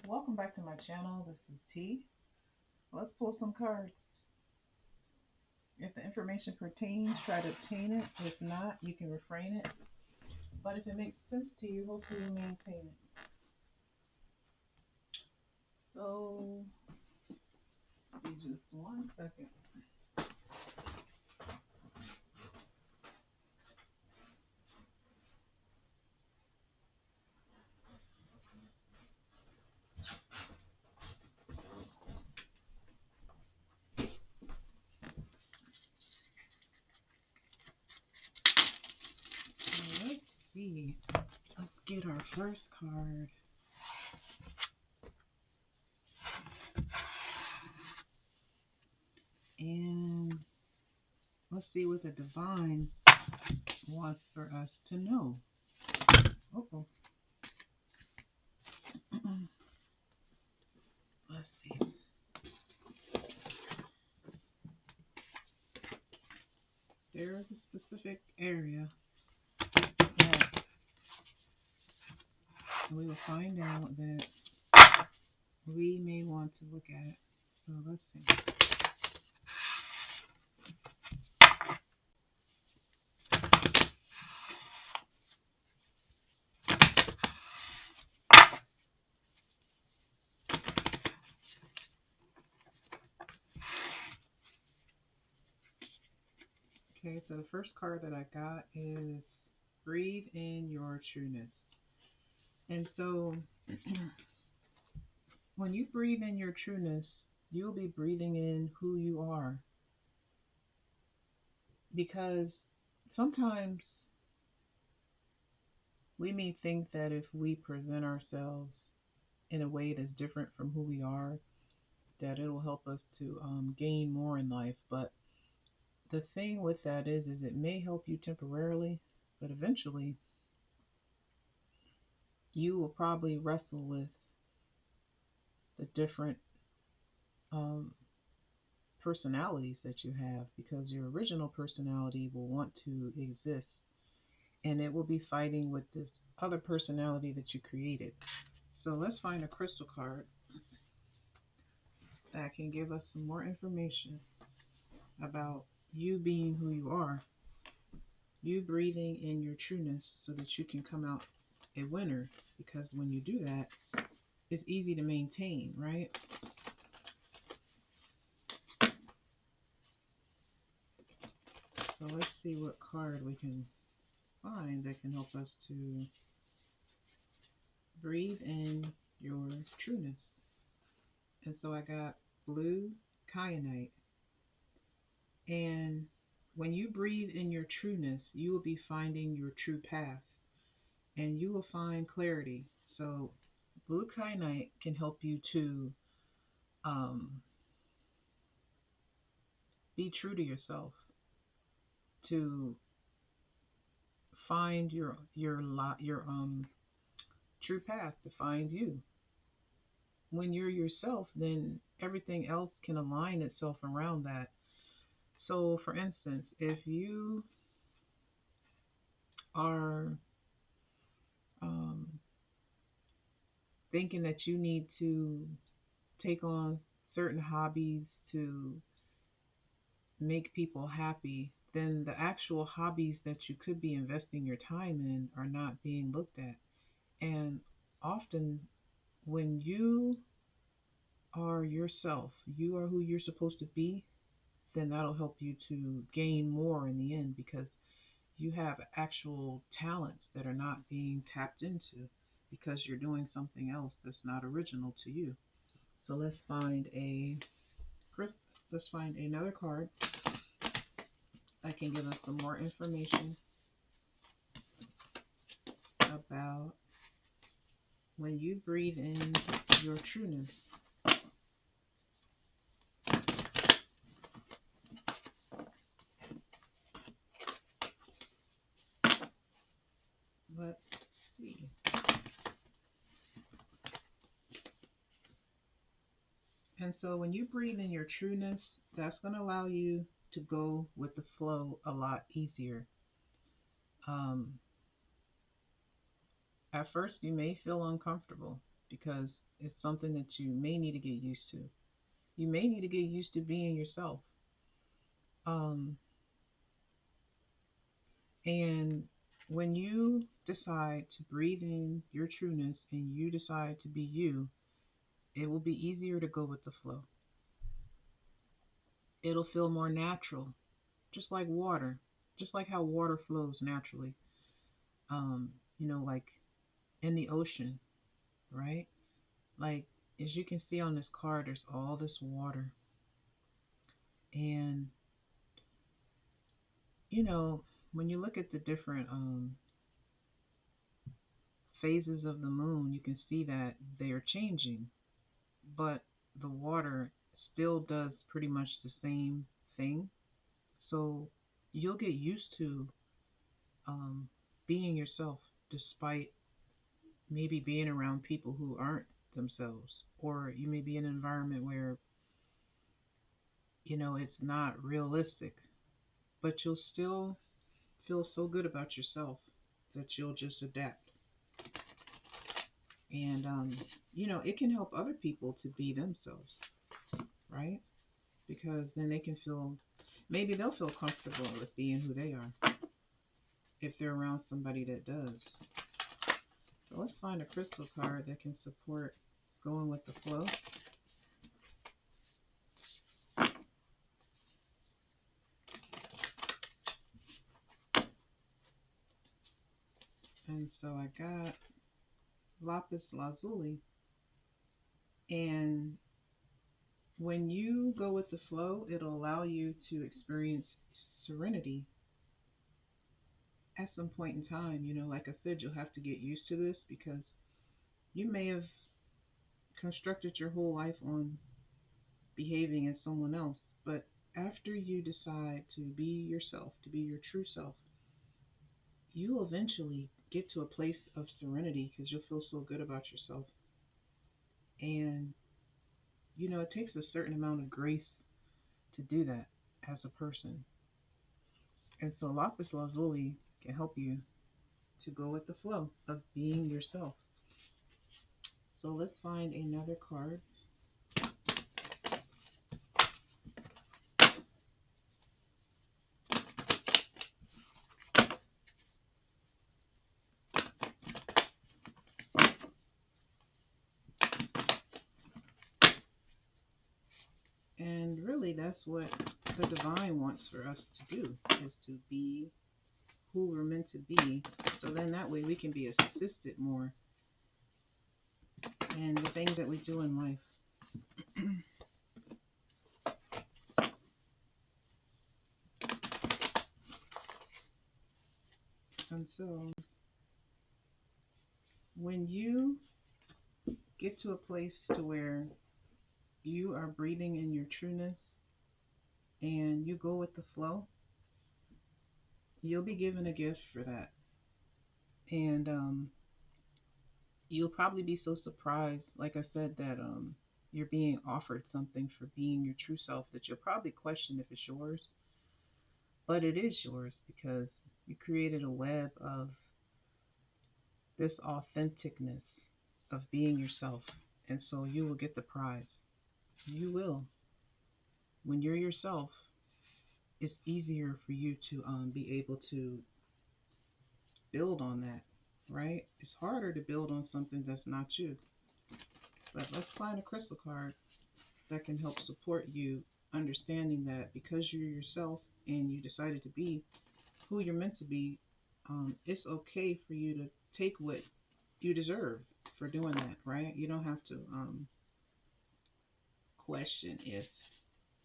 Welcome back to my channel. This is T. Let's pull some cards. If the information pertains, try to obtain it. If not, you can refrain it. But if it makes sense to you, hopefully you maintain it. So, give me just 1 second. Let's see. Let's get our first card. And let's see what the divine wants for us to know. Oh. Let's see. There's a specific area that we will find out that we may want to look at. So let's see. Okay, so the first card that I got is breathe in your trueness. And so when you breathe in your trueness, you'll be breathing in who you are. Because sometimes we may think that if we present ourselves in a way that's different from who we are, that it'll help us to gain more in life. But the thing with that is it may help you temporarily, but eventually you will probably wrestle with the different um, personalities that you have, because your original personality will want to exist and it will be fighting with this other personality that you created. So let's find a crystal card that can give us some more information about you being who you are, you breathing in your trueness so that you can come out a winner. Because when you do that, it's easy to maintain, right? So let's see what card we can find that can help us to breathe in your trueness. And so I got blue kyanite. And when you breathe in your trueness, you will be finding your true path and you will find clarity. So blue kyanite can help you to um, be true to yourself, to find your true path, to find you. When you're yourself, then everything else can align itself around that. So, for instance, if you are um, thinking that you need to take on certain hobbies to make people happy, then the actual hobbies that you could be investing your time in are not being looked at. And often, when you are yourself, you are who you're supposed to be, then that'll help you to gain more in the end, because you have actual talents that are not being tapped into because you're doing something else that's not original to you. So let's find another card that can give us some more information about when you breathe in your trueness. Let's see. And so when you breathe in your trueness, that's going to allow you to go with the flow a lot easier. Um, at first, you may feel uncomfortable because It's something that you may need to get used to. You may need to get used to being yourself. Um, and when you decide to breathe in your trueness and you decide to be you, it will be easier to go with the flow. It'll feel more natural, just like water, just like how water flows naturally. Um, like in the ocean, right? Like as you can see on this card, there's all this water, and you know when you look at the different phases of the moon, you can see that they are changing, but the water still does pretty much the same thing. So you'll get used to um, being yourself despite maybe being around people who aren't themselves, or you may be in an environment where it's not realistic, but you'll still feel so good about yourself that you'll just adapt. And it can help other people to be themselves, right? Because then they can feel, maybe they'll feel comfortable with being who they are if they're around somebody that does. So let's find a crystal card that can support going with the flow. And so I got lapis lazuli. And when you go with the flow, it'll allow you to experience serenity at some point in time. Like I said, you'll have to get used to this because you may have constructed your whole life on behaving as someone else. But after you decide to be yourself, to be your true self, you'll eventually get to a place of serenity because you'll feel so good about yourself. And, it takes a certain amount of grace to do that as a person. And so lapis lazuli can help you to go with the flow of being yourself. So let's find another card. And really, that's what the divine wants for us to do, is to be who we're meant to be. So then that way we can be assisted more in the things that we do in life. And so when you get to a place to where you are breathing in your trueness and you go with the flow, you'll be given a gift for that. And you'll probably be so surprised, like I said, that you're being offered something for being your true self that you'll probably question if it's yours. But it is yours because you created a web of this authenticness of being yourself. And so you will get the prize. You will. When you're yourself, it's easier for you to be able to build on that, right? It's harder to build on something that's not you. But let's find a crystal card that can help support you understanding that because you're yourself and you decided to be who you're meant to be, it's okay for you to take what you deserve for doing that, right? You don't have to question if,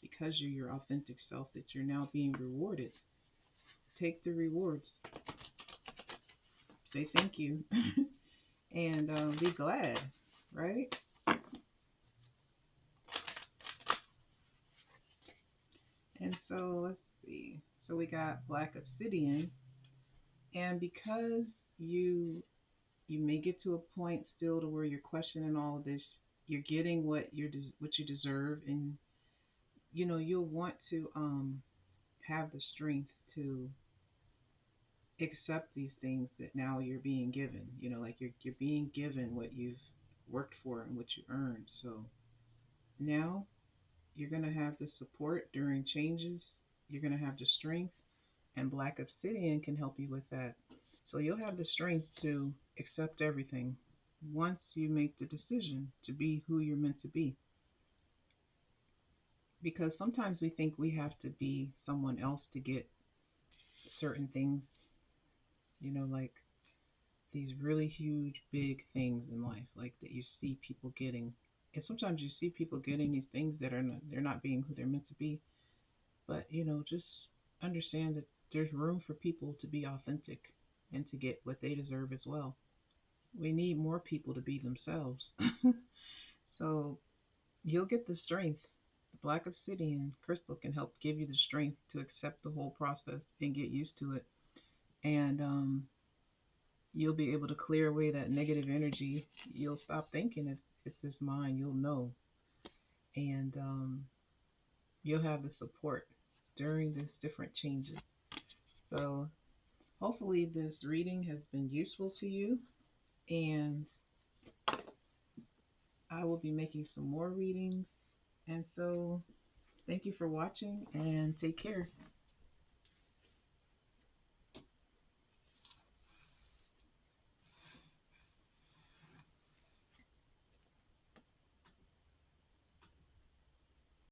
because you're your authentic self, that you're now being rewarded. Take the rewards. Say thank you. And be glad, right? And so let's see. So we got black obsidian, and because you may get to a point still to where you're questioning all of this, you're getting what you deserve, and you'll want to have the strength to accept these things that now you're being given. Like you're being given what you've worked for and what you earned. So now you're going to have the support during changes. You're going to have the strength, and Black Obsidian can help you with that. So you'll have the strength to accept everything once you make the decision to be who you're meant to be. Because sometimes we think we have to be someone else to get certain things, like these really huge, big things in life, like that you see people getting. And sometimes you see people getting these things that they're not being who they're meant to be. But just understand that there's room for people to be authentic and to get what they deserve as well. We need more people to be themselves. So you'll get the strength. The Black Obsidian crystal can help give you the strength to accept the whole process and get used to it. And you'll be able to clear away that negative energy. You'll stop thinking it's this mine. You'll know. And you'll have the support during these different changes. So hopefully this reading has been useful to you. And I will be making some more readings. And so thank you for watching and take care.